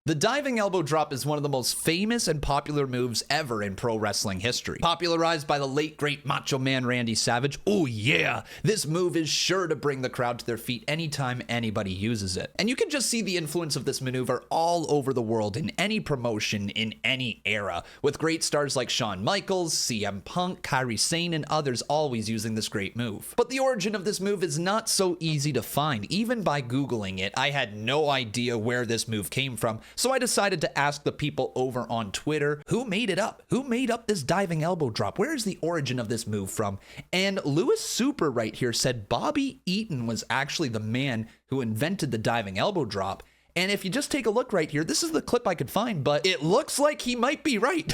The diving elbow drop is one of the most famous and popular moves ever in pro wrestling history. Popularized by the late great Macho Man Randy Savage, oh yeah, this move is sure to bring the crowd to their feet anytime anybody uses it. And you can just see the influence of this maneuver all over the world in any promotion in any era, with great stars like Shawn Michaels, CM Punk, Kairi Sane, and others always using this great move. But the origin of this move is not so easy to find. Even by Googling it, I had no idea where this move came from. So I decided to ask the people over on Twitter, who made it up? Who made up this diving elbow drop? Where is the origin of this move from? And Lewis Super right here said Bobby Eaton was actually the man who invented the diving elbow drop. And if you just take a look right here, this is the clip I could find, but it looks like he might be right.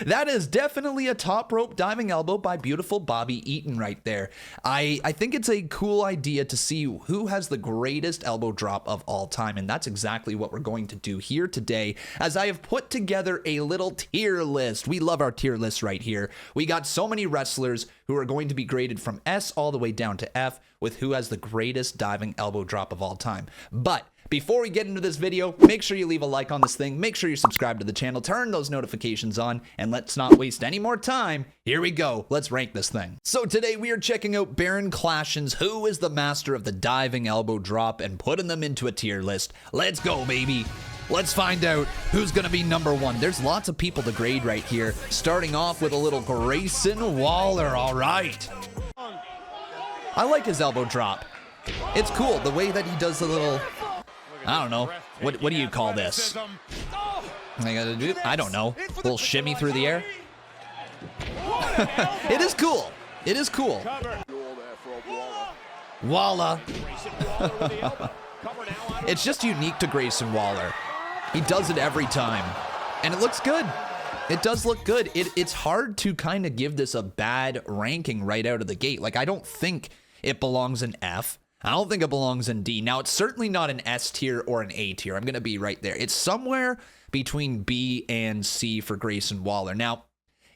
That is definitely a top rope diving elbow by beautiful Bobby Eaton right there. I think it's a cool idea to see who has the greatest elbow drop of all time, and that's exactly what we're going to do here today, as I have put together a little tier list. We love our tier list right here. We got so many wrestlers who are going to be graded from S all the way down to F with who has the greatest diving elbow drop of all time. But before we get into this video, make sure you leave a like on this thing, make sure you subscribe to the channel, turn those notifications on, and let's not waste any more time. Here we go, let's rank this thing. So today we are checking out Baron Clashen's Who is the Master of the Diving Elbow Drop and putting them into a tier list. Let's go, baby. Let's find out who's gonna be number one. There's lots of people to grade right here, starting off with a little Grayson Waller, all right. I like his elbow drop. It's cool, the way that he does the little, I don't know. What do you call this? I don't know. A little shimmy through the air. It is cool. It is cool. Walla. It's just unique to Grayson Waller. He does it every time. And it looks good. It does look good. It's hard to kind of give this a bad ranking right out of the gate. Like, I don't think it belongs in F. I don't think it belongs in D. Now, it's certainly not an S tier or an A tier. I'm going to be right there. It's somewhere between B and C for Grayson Waller. Now,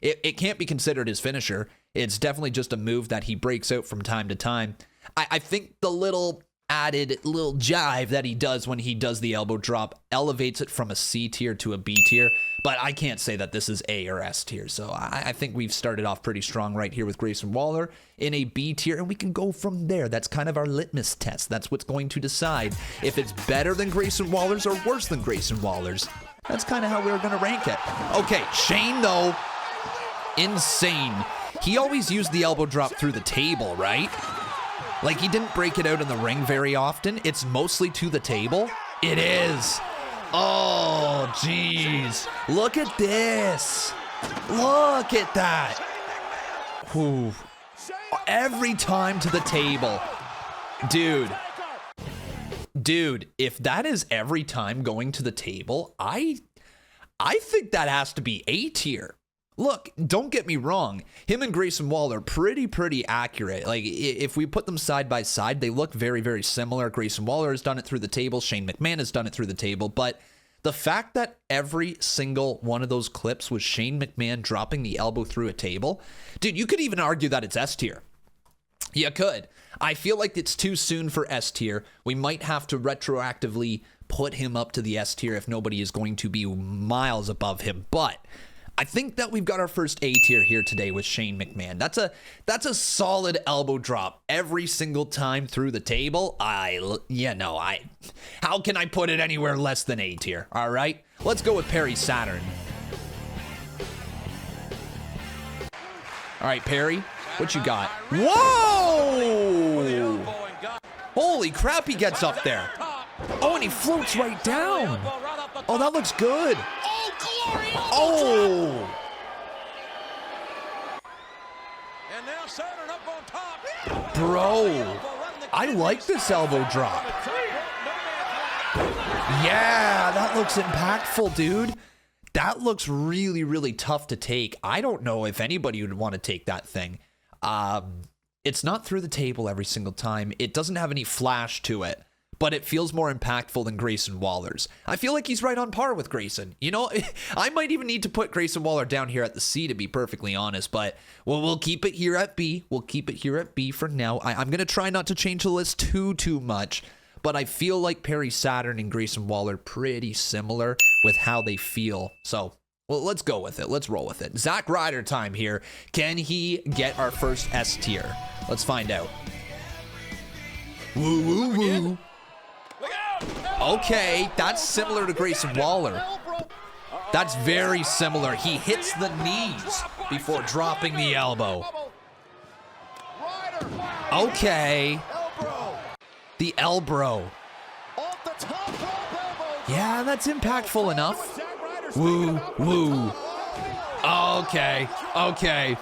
it can't be considered his finisher. It's definitely just a move that he breaks out from time to time. I think the little added little jive that he does when he does the elbow drop elevates it from a C tier to a B tier. But I can't say that this is A or S tier. So I think we've started off pretty strong right here with Grayson Waller in a B tier, and we can go from there. That's kind of our litmus test. That's what's going to decide if it's better than Grayson Waller's or worse than Grayson Waller's. That's kind of how we're going to rank it. Okay, Shane, though, insane. He always used the elbow drop through the table, right? Like, he didn't break it out in the ring very often. It's mostly to the table. It is. Oh, jeez. Look at this. Look at that. Whew. Every time to the table. Dude, if that is every time going to the table, I think that has to be A tier. Look, don't get me wrong. Him and Grayson Waller are pretty accurate. Like, if we put them side by side, they look very similar. Grayson Waller has done it through the table. Shane McMahon has done it through the table. But the fact that every single one of those clips was Shane McMahon dropping the elbow through a table, dude, you could even argue that it's S tier. You could. I feel like it's too soon for S tier. We might have to retroactively put him up to the S tier if nobody is going to be miles above him. But I think that we've got our first A tier here today with Shane McMahon. That's a solid elbow drop every single time through the table. How can I put it anywhere less than A tier? All right, let's go with Perry Saturn. All right, Perry, what you got? Whoa! Holy crap, he gets up there. Oh, and he floats right down. Oh, that looks good. Oh! And now Saturn up on top. Bro, I like this elbow drop. Yeah, that looks impactful, dude. That looks really tough to take. I don't know if anybody would want to take that thing. It's not through the table every single time. It doesn't have any flash to it, but it feels more impactful than Grayson Waller's. I feel like he's right on par with Grayson. You know, I might even need to put Grayson Waller down here at the C, to be perfectly honest, but we'll keep it here at B. We'll keep it here at B for now. I'm going to try not to change the list too much, but I feel like Perry Saturn and Grayson Waller pretty similar with how they feel. So, well, let's go with it. Let's roll with it. Zack Ryder time here. Can he get our first S tier? Let's find out. Woo, woo, woo. Okay, that's similar to Grayson Waller. That's very similar. He hits the knees before dropping the elbow. Okay. The elbow. Yeah, that's impactful enough. Woo, woo. Okay, okay.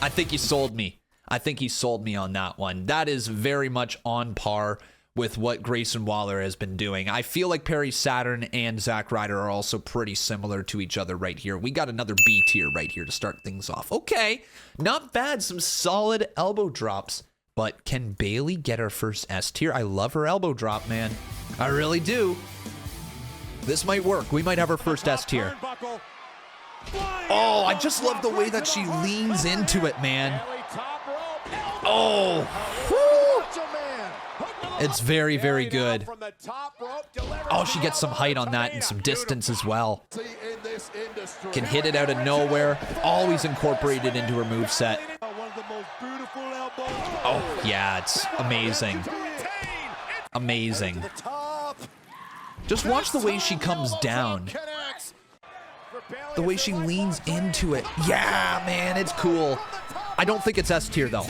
I think he sold me. I think he sold me on that one. That is very much on par with what Grayson Waller has been doing. I feel like Perry Saturn and Zack Ryder are also pretty similar to each other right here. We got another B tier right here to start things off. Okay, not bad. Some solid elbow drops. But can Bayley get her first S tier? I love her elbow drop, man. I really do. This might work. We might have her first S tier. Oh, I just love the way that she leans into it, man. Oh, whew. It's very, very good. Oh, she gets some height on that and some distance as well. Can hit it out of nowhere. Always incorporated into her moveset. Oh, yeah, it's amazing. Amazing. Just watch the way she comes down. The way she leans into it. Yeah, man, it's cool. I don't think it's S tier, though.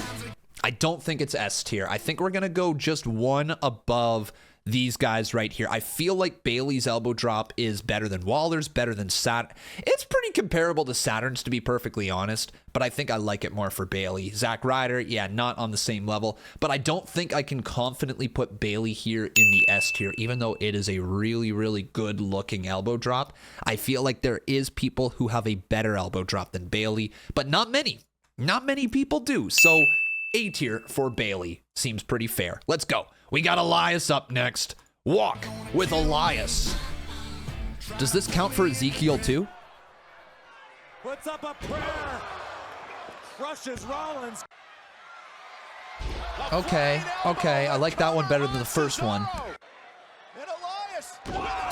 I don't think it's S tier. I think we're going to go just one above these guys right here. I feel like Bayley's elbow drop is better than Waller's, better than Saturn. It's pretty comparable to Saturn's, to be perfectly honest, but I think I like it more for Bayley. Zack Ryder, yeah, not on the same level, but I don't think I can confidently put Bayley here in the S tier, even though it is a really, really good looking elbow drop. I feel like there is people who have a better elbow drop than Bayley, but not many. Not many people do, so A tier for Bayley seems pretty fair. Let's go. We got Elias up next. Walk with Elias. Does this count for Ezekiel too? Puts up a prayer. Crushes Rollins. Okay, okay. I like that one better than the first one.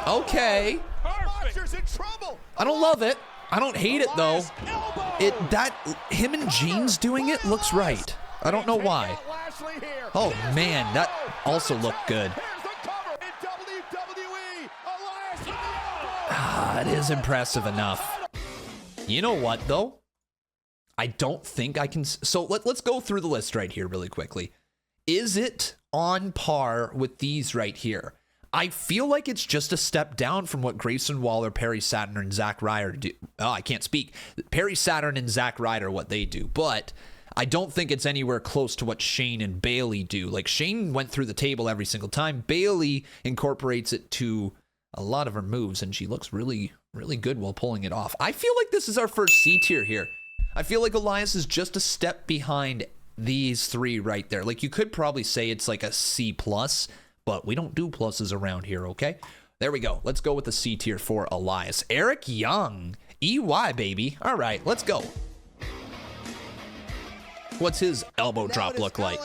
Okay. I don't love it. I don't hate it though. Him and Jeans doing it looks right. I don't know why. Oh man, that also looked good. It is impressive enough. You know what though? I don't think I can. So let's go through the list right here really quickly. Is it on par with these right here? I feel like it's just a step down from what Grayson Waller, Perry Saturn, and Zack Ryder do. Oh, I can't speak. Perry Saturn and Zack Ryder, what they do, but I don't think it's anywhere close to what Shane and Bayley do. Like, Shane went through the table every single time. Bayley incorporates it to a lot of her moves, and she looks really, really good while pulling it off. I feel like this is our first C tier here. I feel like Elias is just a step behind these three right there. Like, you could probably say it's like a C+, but we don't do pluses around here, okay? There we go. Let's go with the C tier for Elias. Eric Young. EY, baby. All right, let's go. What's his elbow drop look like?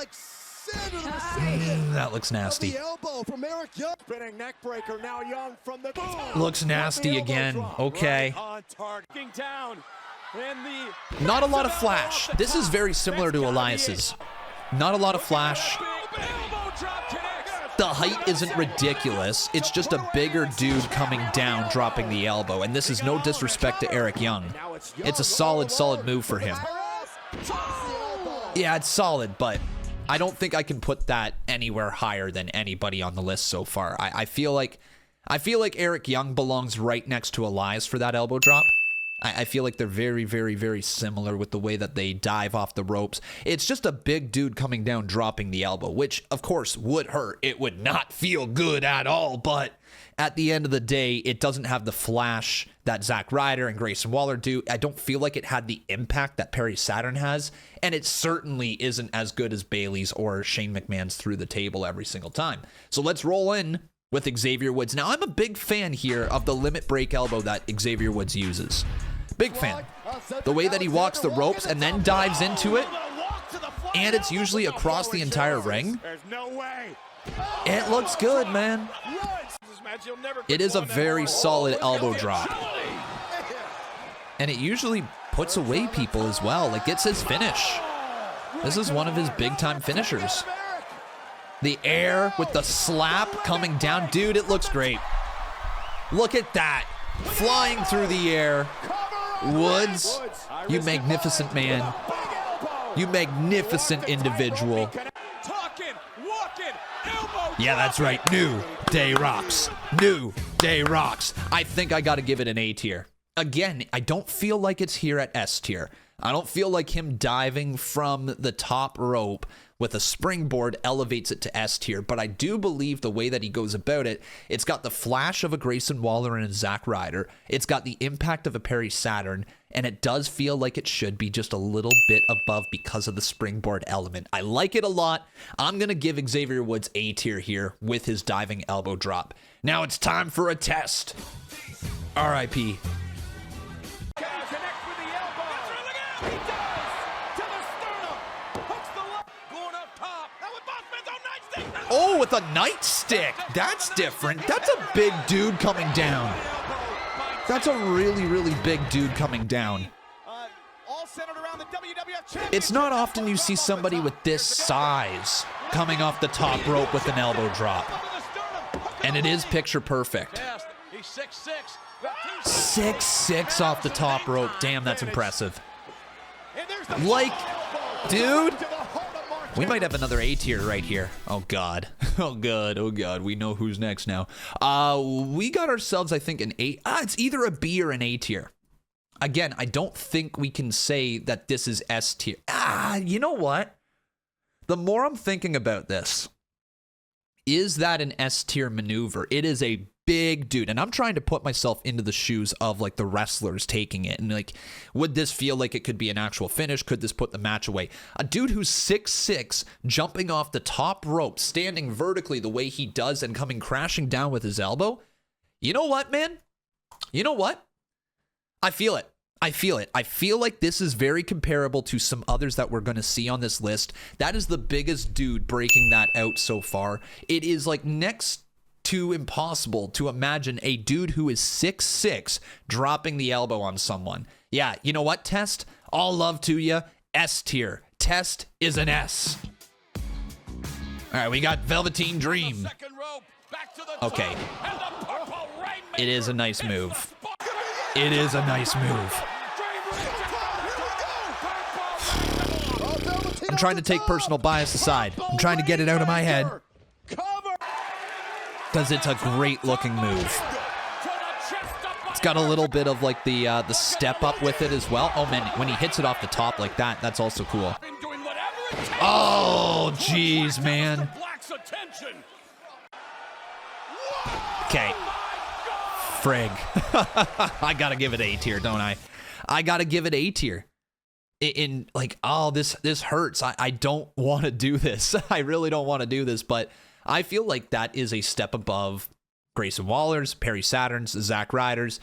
That looks nasty. Looks nasty again. Okay. Not a lot of flash. This is very similar to Elias's. Not a lot of flash. The height isn't ridiculous. It's just a bigger dude coming down, dropping the elbow. And this is no disrespect to Eric Young. It's a solid, solid move for him. Yeah, it's solid, but I don't think I can put that anywhere higher than anybody on the list so far. I feel like Eric Young belongs right next to Elias for that elbow drop. I feel like they're very, very, very similar with the way that they dive off the ropes. It's just a big dude coming down, dropping the elbow, which, of course, would hurt. It would not feel good at all, but at the end of the day, it doesn't have the flash that Zack Ryder and Grayson Waller do. I don't feel like it had the impact that Perry Saturn has, and it certainly isn't as good as Bayley's or Shane McMahon's through the table every single time. So let's roll in with Xavier Woods. Now, I'm a big fan here of the limit break elbow that Xavier Woods uses. Big fan. The way that he walks the ropes and then dives into it, and it's usually across the entire ring. It looks good, man. It is a very solid elbow drop. And it usually puts away people as well. It gets his finish. This is one of his big-time finishers. The air with the slap coming down. Dude, it looks great. Look at that. Flying through the air. Woods, you magnificent man. You magnificent individual. Yeah, that's right. New Day rocks. New Day rocks. I think I got to give it an A tier. Again, I don't feel like it's here at S tier. I don't feel like him diving from the top rope with a springboard elevates it to S tier, but I do believe the way that he goes about it, it's got the flash of a Grayson Waller and a Zack Ryder. It's got the impact of a Perry Saturn, and it does feel like it should be just a little bit above because of the springboard element. I like it a lot. I'm going to give Xavier Woods A tier here with his diving elbow drop. Now it's time for a test. R.I.P. Oh, with a nightstick. That's different. That's a big dude coming down. That's a really, really big dude coming down. It's not often you see somebody with this size coming off the top rope with an elbow drop. And it is picture perfect. 6'6" off the top rope. Damn, that's impressive. Like, dude. We might have another A tier right here. Oh, God. Oh, God. Oh, God. We know who's next now. We got ourselves, I think, an A. It's either a B or an A tier. Again, I don't think we can say that this is S tier. You know what? The more I'm thinking about this, is that an S tier maneuver? It is a big dude, and I'm trying to put myself into the shoes of like the wrestlers taking it, and like, would this feel like it could be an actual finish? Could this put the match away? A dude who's 6'6", jumping off the top rope, standing vertically the way he does, and coming crashing down with his elbow. You know what, man? You know what? I feel it. I feel it. I feel like this is very comparable to some others that we're going to see on this list. That is the biggest dude breaking that out so far. It is like next to impossible to imagine a dude who is 6'6" dropping the elbow on someone. Yeah, you know what, Test? All love to you. S tier. Test is an S. All right, we got Velveteen Dream. Okay. It is a nice move. It is a nice move. I'm trying to take personal bias aside. I'm trying to get it out of my head. Because it's a great looking move. It's got a little bit of like the step up with it as well. Oh man, when he hits it off the top like that, that's also cool. Oh, jeez, man. Okay. Frig. I gotta give it A tier, don't I? I gotta give it A tier. In like, oh, this hurts. I don't want to do this. I really don't want to do this, but I feel like that is a step above Grayson Waller's, Perry Saturn's, Zack Ryder's.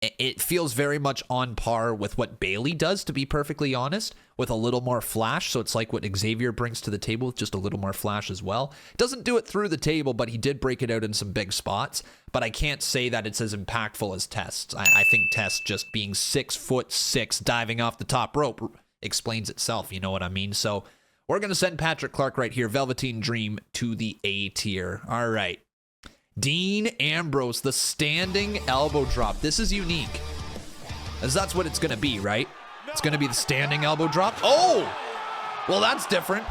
It feels very much on par with what Bailey does, to be perfectly honest, with a little more flash. So it's like what Xavier brings to the table with just a little more flash as well. Doesn't do it through the table, but he did break it out in some big spots. But I can't say that it's as impactful as Test. I think Test just being 6'6", diving off the top rope explains itself. You know what I mean? So we're going to send Patrick Clark right here, Velveteen Dream, to the A tier. All right. Dean Ambrose, the standing elbow drop. This is unique, as that's what it's going to be, right? It's going to be the standing elbow drop. Oh, well, that's different.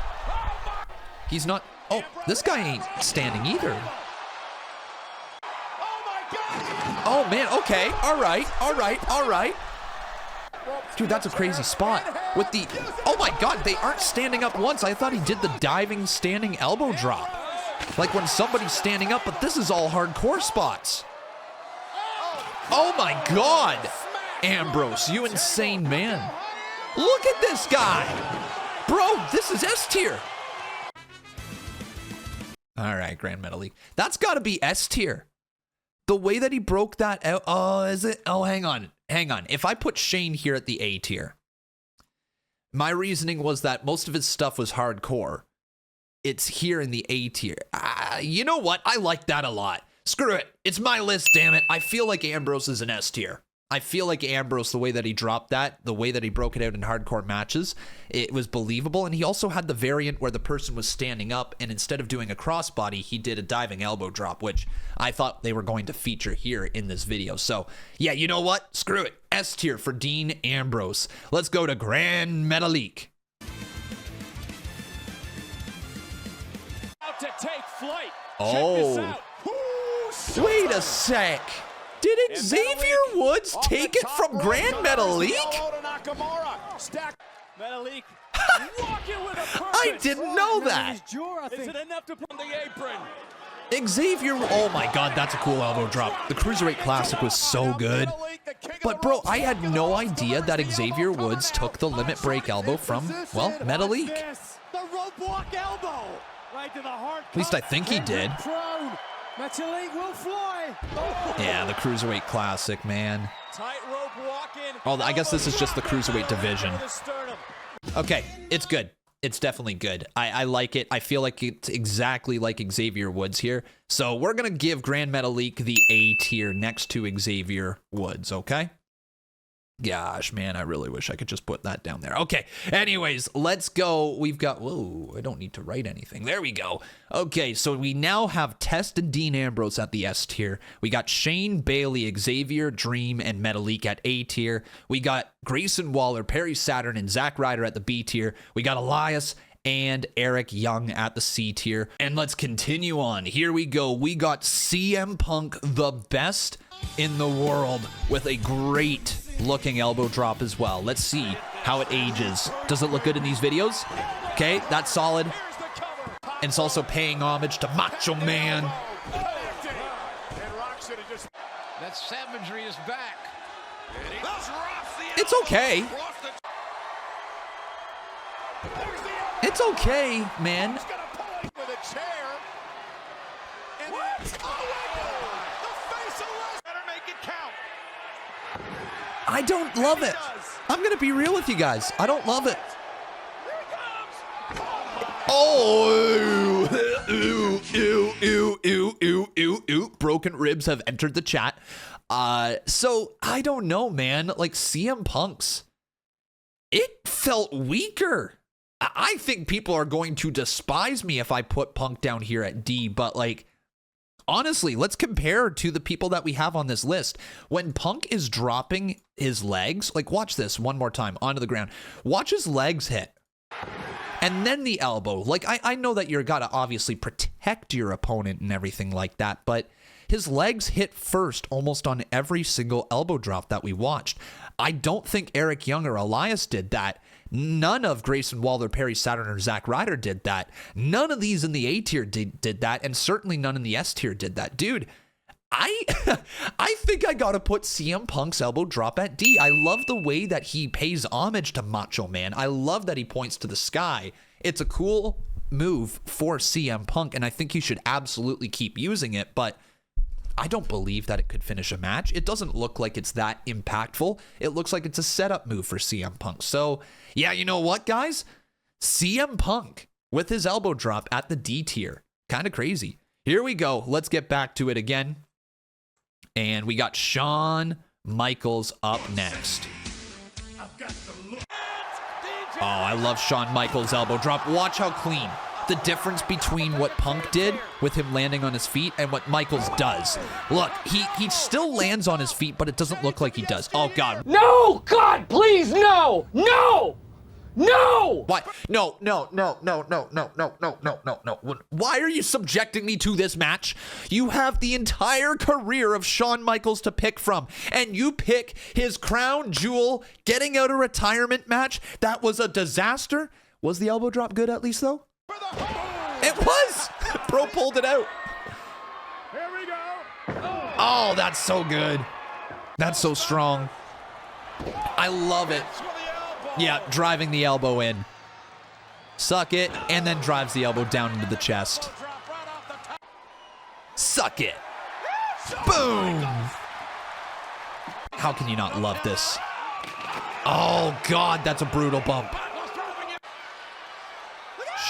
He's not. Oh, this guy ain't standing either. Oh, man. Okay. All right. All right. All right. Dude, that's a crazy spot. With the. Oh, my God. They aren't standing up once. I thought he did the diving standing elbow drop. Like when somebody's standing up, but this is all hardcore spots. Oh my God. Ambrose, you insane man. Look at this guy. Bro, this is S tier. All right, Grand Metal League. That's got to be S tier. The way that he broke that out. Oh, is it? Oh, hang on. Hang on. If I put Shane here at the A tier, my reasoning was that most of his stuff was hardcore. it's here in the A tier. You know what? I like that a lot. Screw it. It's my list, damn it. I feel like Ambrose is an S tier. I feel like Ambrose, the way that he dropped that, the way that he broke it out in hardcore matches, it was believable. And he also had the variant where the person was standing up, and instead of doing a crossbody, he did a diving elbow drop, which I thought they were going to feature here in this video. So, yeah, you know what? Screw it. S tier for Dean Ambrose. Let's go to Grand Metalik. Out to take flight. Oh. Wait a sec. Did Xavier Woods take it from Grand Metalik? Metalik I didn't know that. Is it enough to put on the apron? Xavier, oh my God, that's a cool elbow drop. The Cruiserweight Classic was so good. But bro, I had no idea that Xavier Woods took the limit break elbow from, well, Metalik. The rope walk elbow. Right to the heart. At least I think he did. Metalik will fly. Yeah, the Cruiserweight Classic, man. Tightrope walk in. Oh, I guess this is just the Cruiserweight division. Okay, it's good. It's definitely good. I like it. I feel like it's exactly like Xavier Woods here. So we're going to give Grand Metalik the A tier next to Xavier Woods, okay? Gosh, man, I really wish I could just put that down there. Okay, anyways, let's go. We've got, whoa, I don't need to write anything. There we go. Okay, so we now have Test and Dean Ambrose at the S tier. We got Shane, Bailey, Xavier, Dream, and Metalik at A tier. We got Grayson Waller, Perry Saturn, and Zack Ryder at the B tier. We got Elias and Eric Young at the C tier. And let's continue on. Here we go. We got CM Punk, the best in the world, with a great looking elbow drop as well. Let's see how it ages. Does it look good in these videos? Okay, that's solid. And it's also paying homage to Macho Man. That savagery is back. It's okay. It's okay, man. I don't love it. I'm going to be real with you guys. I don't love it. Oh, ew. Broken ribs have entered the chat. So I don't know, man. Like CM Punk's, it felt weaker. I think people are going to despise me if I put Punk down here at D, but like, honestly, let's compare to the people that we have on this list. When Punk is dropping his legs, like watch this one more time onto the ground. Watch his legs hit. And then the elbow. Like, I know that you're got to obviously protect your opponent and everything like that, but his legs hit first almost on every single elbow drop that we watched. I don't think Eric Young or Elias did that. None of Grayson Waller, Perry Saturn, or Zack Ryder did that. None of these in the A tier did that, and certainly none in the S tier did that. Dude, I think I gotta put CM Punk's elbow drop at D. I love the way that he pays homage to Macho Man. I love that he points to the sky. It's a cool move for CM Punk, and I think he should absolutely keep using it, but I don't believe that it could finish a match. It doesn't look like it's that impactful. It looks like it's a setup move for CM Punk. So, yeah, you know what, guys? CM Punk with his elbow drop at the D tier. Kind of crazy. Here we go. Let's get back to it again. And we got Shawn Michaels up next. Oh, I love Shawn Michaels' elbow drop. Watch how clean. The difference between what Punk did with him landing on his feet and what Michaels does. Look, he still lands on his feet, but it doesn't look like he does. Oh, God. No! God, please, no! No! No! Why? No. Why are you subjecting me to this match? You have the entire career of Shawn Michaels to pick from, and you pick his crown jewel getting out of retirement match. That was a disaster. Was the elbow drop good at least, though? It was! Bro pulled it out. Here we go. Oh, that's so good. That's so strong. I love it. Yeah, driving the elbow in. Suck it, and then drives the elbow down into the chest. Suck it. Boom. How can you not love this? Oh, God, that's a brutal bump.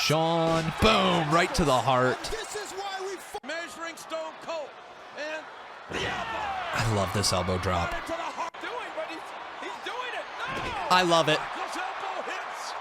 Sean. Boom, right to the heart. This is why we measuring Stone Cold and the elbow. I love this elbow drop. Into the heart. Doing, but he's doing it. No! I love it. Michael's elbow hits.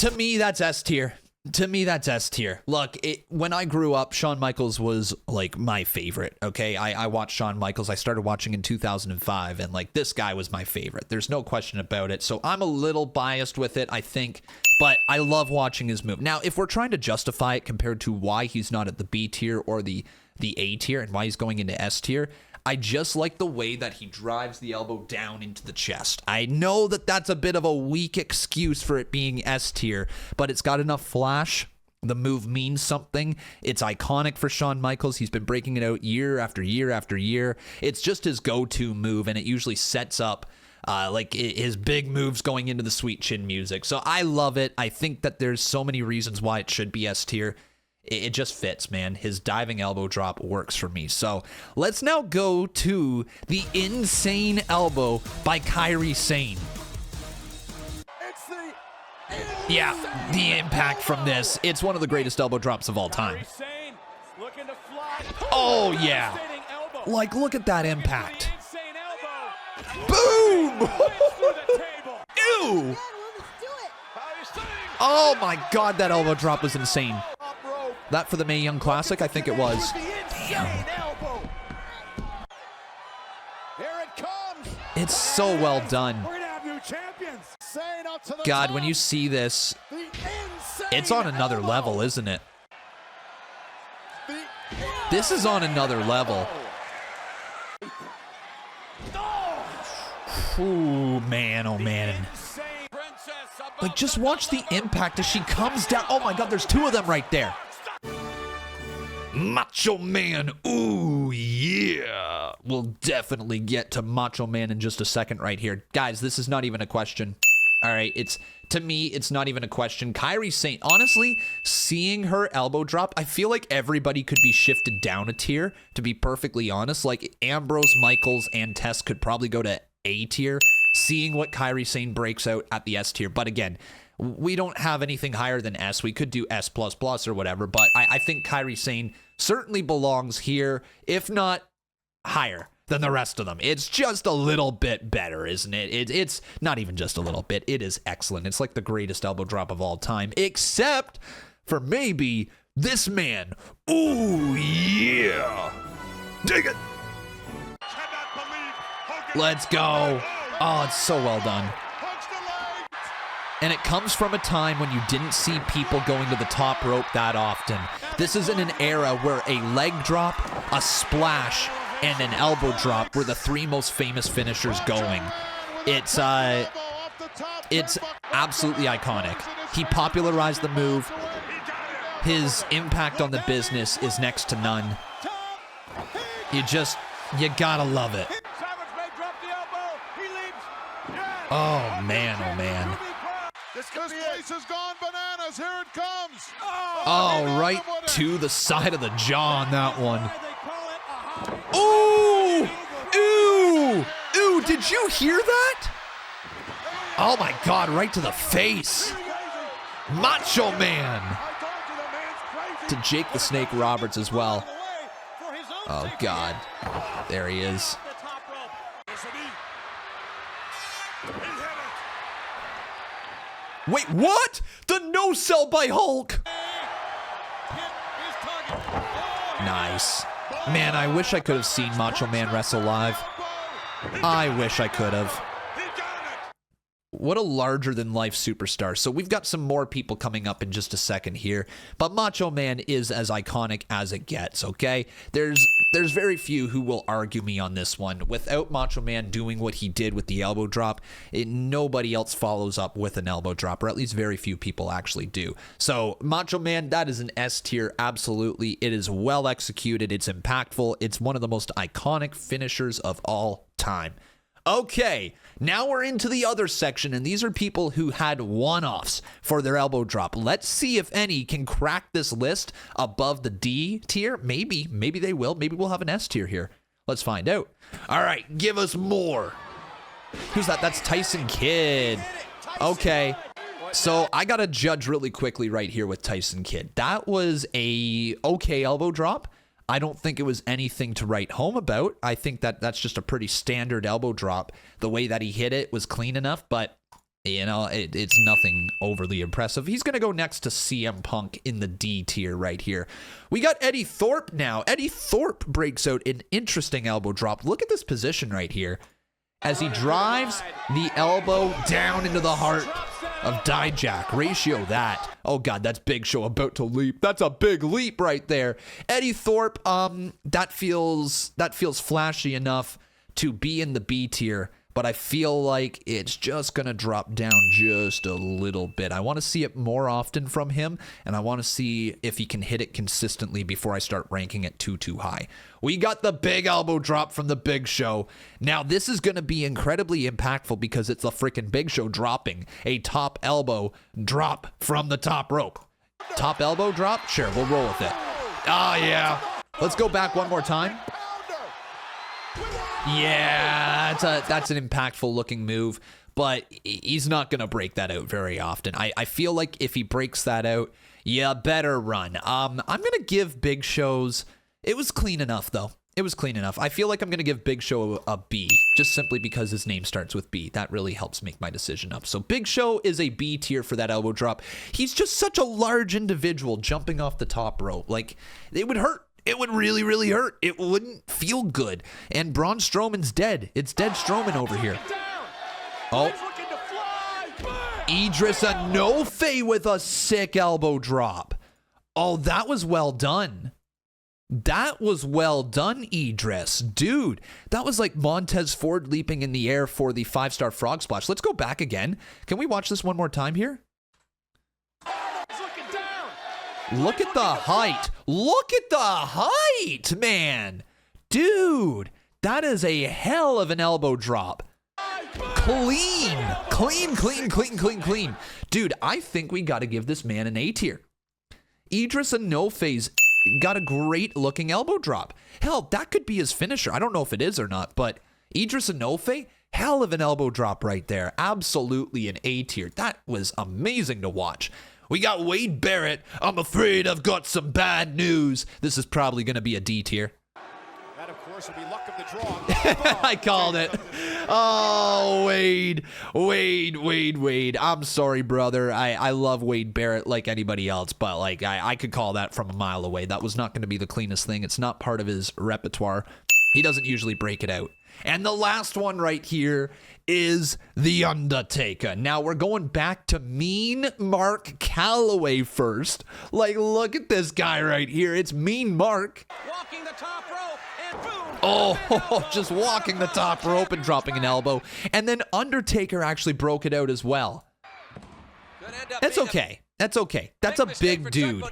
To me, that's S tier. To me, that's S tier. Look, when I grew up, Shawn Michaels was like my favorite. Okay, I watched Shawn Michaels. I started watching in 2005, and like this guy was my favorite. There's no question about it. So I'm a little biased with it, I think, but I love watching his move. Now, if we're trying to justify it compared to why he's not at the B tier or the A tier and why he's going into S tier, I just like the way that he drives the elbow down into the chest. I know that that's a bit of a weak excuse for it being S tier, but it's got enough flash. The move means something. It's iconic for Shawn Michaels. He's been breaking it out year after year after year. It's just his go-to move, and it usually sets up like his big moves going into the sweet chin music. So I love it. I think that there's so many reasons why it should be S tier. It just fits, man. His diving elbow drop works for me. So let's now go to the insane elbow by Kairi Sane. Yeah, the impact from this. It's one of the greatest elbow drops of all time. Oh, yeah. Like, look at that impact. Boom! Ew! Oh, my God, that elbow drop was insane. That for the Mae Young Classic? I think it was. Damn. It's so well done. God, when you see this, it's on another level, isn't it? This is on another level. Ooh, man, oh man. Like, just watch the impact as she comes down. Oh my God, there's two of them right there. Macho Man, ooh, yeah. We'll definitely get to Macho Man in just a second right here. Guys, this is not even a question. All right, to me, it's not even a question. Kairi Sane, honestly, seeing her elbow drop, I feel like everybody could be shifted down a tier, to be perfectly honest. Like, Ambrose, Michaels, and Tess could probably go to A tier, seeing what Kairi Sane breaks out at the S tier. But again, we don't have anything higher than S. We could do S++ or whatever, but I think Kairi Sane certainly belongs here, if not higher than the rest of them. It's just a little bit better, isn't it? It's not even just a little bit. It is excellent. It's like the greatest elbow drop of all time, except for maybe this man. Ooh, yeah. Dig it. Let's go. Oh, it's so well done. And it comes from a time when you didn't see people going to the top rope that often. This is in an era where a leg drop, a splash, and an elbow drop were the three most famous finishers going. It's absolutely iconic. He popularized the move. His impact on the business is next to none. You gotta love it. Oh man, oh man. This place has gone bananas. Here it comes. Oh, right to the side of the jaw on that one. Ooh! Ooh! Ooh, did you hear that? Oh my God, right to the face. Macho Man. To Jake the Snake Roberts as well. Oh God. There he is. Wait, what? The no-sell by Hulk. Nice. Man, I wish I could have seen Macho Man wrestle live. I wish I could have. What a larger-than-life superstar. So we've got some more people coming up in just a second here, but Macho Man is as iconic as it gets, okay? There's very few who will argue me on this one. Without Macho Man doing what he did with the elbow drop, nobody else follows up with an elbow drop, or at least very few people actually do. So Macho Man, that is an S tier, absolutely. It is well executed. It's impactful. It's one of the most iconic finishers of all time. Okay, now we're into the other section, and these are people who had one-offs for their elbow drop. Let's see if any can crack this list above the D tier. Maybe they will. Maybe we'll have an S tier here. Let's find out. All right, give us more. Who's that? That's Tyson Kidd. Okay, So I got to judge really quickly right here with Tyson Kidd. That was a okay elbow drop. I don't think it was anything to write home about. I think that that's just a pretty standard elbow drop. The way that he hit it was clean enough, but you know, it's nothing overly impressive. He's going to go next to CM Punk in the D tier right here. We got Eddie Thorpe now. Eddie Thorpe breaks out an interesting elbow drop. Look at this position right here as he drives the elbow down into the heart of Dijak. Ratio that. Oh God, that's Big Show about to leap. That's a big leap right there. Eddie Thorpe, that feels flashy enough to be in the B tier, but I feel like it's just going to drop down just a little bit. I want to see it more often from him, and I want to see if he can hit it consistently before I start ranking it too high. We got the big elbow drop from the Big Show. Now, this is going to be incredibly impactful because it's the freaking Big Show dropping a top elbow drop from the top rope. Top elbow drop? Sure, we'll roll with it. Oh, yeah. Let's go back one more time. Yeah, that's an impactful looking move, but he's not going to break that out very often. I feel like if he breaks that out, yeah, better run. I'm going to give Big Show's, it was clean enough though. It was clean enough. I feel like I'm going to give Big Show a B, just simply because his name starts with B. That really helps make my decision up. So Big Show is a B tier for that elbow drop. He's just such a large individual jumping off the top rope. Like, it would hurt. It would really, really hurt. It wouldn't feel good. And Braun Strowman's dead. It's dead Strowman over here. Oh. Idris Enofe with a sick elbow drop. Oh, that was well done. That was well done, Idris. Dude, that was like Montez Ford leaping in the air for the 5-star frog splash. Let's go back again. Can we watch this one more time here? Look at the height. Look at the height, man. Dude, that is a hell of an elbow drop. Clean. Clean. Dude, I think we got to give this man an A tier. Idris Enofe's got a great looking elbow drop. Hell, that could be his finisher. I don't know if it is or not, but Idris Enofe, hell of an elbow drop right there. Absolutely an A tier. That was amazing to watch. We got Wade Barrett. I'm afraid I've got some bad news. This is probably going to be a D tier. That, of course, will be luck of the draw. I called it. Oh, Wade. I'm sorry, brother. I love Wade Barrett like anybody else, but like I could call that from a mile away. That was not going to be the cleanest thing. It's not part of his repertoire. He doesn't usually break it out. And the last one right here is The Undertaker. Now we're going back to Mean Mark Calloway first. Like, look at this guy right here. It's Mean Mark. Walking the top rope and boom. Oh, just walking the top rope and dropping an elbow. And then Undertaker actually broke it out as well. That's okay. That's okay. That's a big dude.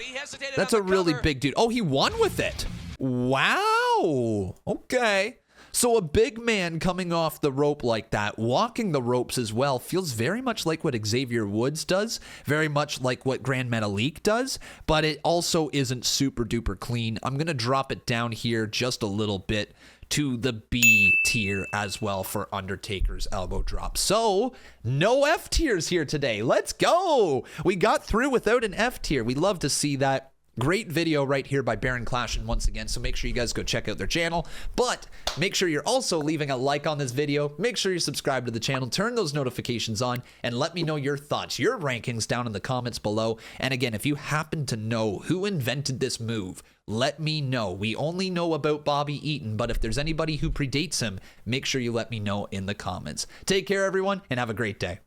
That's a really big dude. Oh, he won with it. Wow. Okay. So a big man coming off the rope like that, walking the ropes as well, feels very much like what Xavier Woods does, very much like what Grand Metalik does, but it also isn't super duper clean. I'm going to drop it down here just a little bit to the B tier as well for Undertaker's elbow drop. So no F tiers here today. Let's go. We got through without an F tier. We love to see that. Great video right here by Baron Clashin once again, so make sure you guys go check out their channel. But make sure you're also leaving a like on this video. Make sure you subscribe to the channel, turn those notifications on, and let me know your thoughts, your rankings down in the comments below. And again, if you happen to know who invented this move, let me know. We only know about Bobby Eaton, but if there's anybody who predates him, make sure you let me know in the comments. Take care, everyone, and have a great day.